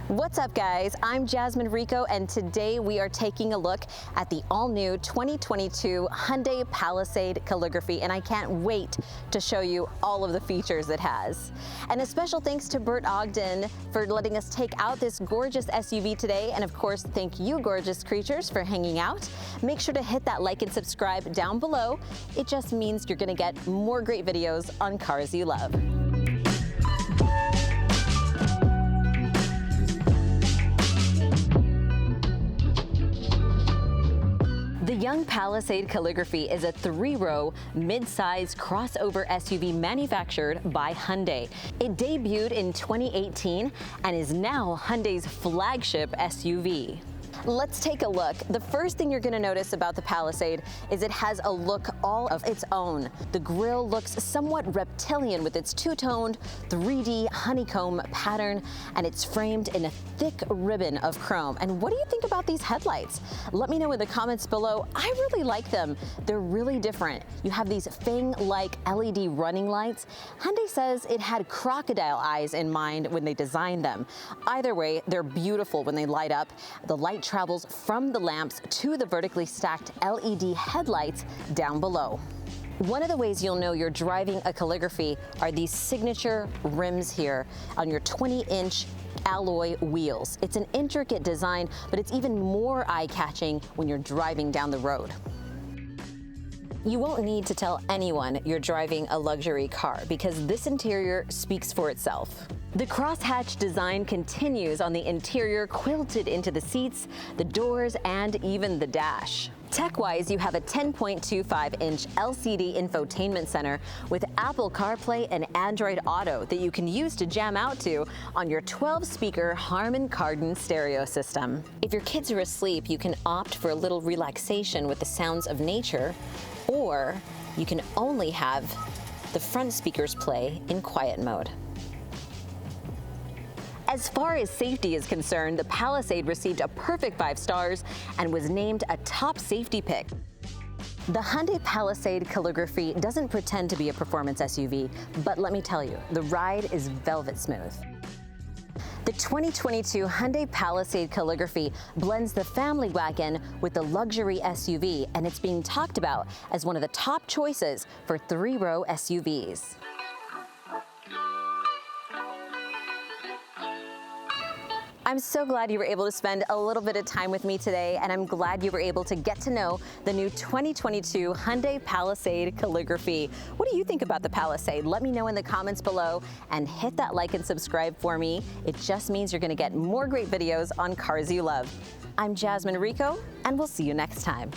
What's up, guys? I'm Jasmine Rico, and today we are taking a look at the all-new 2022 Hyundai Palisade Calligraphy, and I can't wait to show you all of the features it has. And a special thanks to Bert Ogden for letting us take out this gorgeous SUV today, and of course, thank you, gorgeous creatures, for hanging out. Make sure to hit that like and subscribe down below. It just means you're gonna get more great videos on cars you love. The young Palisade Calligraphy is a three-row, mid-size crossover SUV manufactured by Hyundai. It debuted in 2018 and is now Hyundai's flagship SUV. Let's take a look. The first thing you're going to notice about the Palisade is it has a look all of its own. The grille looks somewhat reptilian with its two-toned 3D honeycomb pattern, and it's framed in a thick ribbon of chrome. And what do you think about these headlights? Let me know in the comments below. I really like them. They're really different. You have these fang-like LED running lights. Hyundai says it had crocodile eyes in mind when they designed them. Either way, they're beautiful when they light up. The light travels from the lamps to the vertically stacked LED headlights down below. One of the ways you'll know you're driving a Calligraphy are these signature rims here on your 20-inch alloy wheels. It's an intricate design, but it's even more eye-catching when you're driving down the road. You won't need to tell anyone you're driving a luxury car because this interior speaks for itself. The crosshatch design continues on the interior, quilted into the seats, the doors, and even the dash. Tech-wise, you have a 10.25-inch LCD infotainment center with Apple CarPlay and Android Auto that you can use to jam out to on your 12-speaker Harman Kardon stereo system. If your kids are asleep, you can opt for a little relaxation with the sounds of nature, or you can only have the front speakers play in quiet mode. As far as safety is concerned, the Palisade received a perfect 5 stars and was named a top safety pick. The Hyundai Palisade Calligraphy doesn't pretend to be a performance SUV, but let me tell you, the ride is velvet smooth. The 2022 Hyundai Palisade Calligraphy blends the family wagon with the luxury SUV, and it's being talked about as one of the top choices for three-row SUVs. I'm so glad you were able to spend a little bit of time with me today, and I'm glad you were able to get to know the new 2022 Hyundai Palisade Calligraphy. What do you think about the Palisade? Let me know in the comments below, and hit that like and subscribe for me. It just means you're going to get more great videos on cars you love. I'm Jasmine Rico, and we'll see you next time.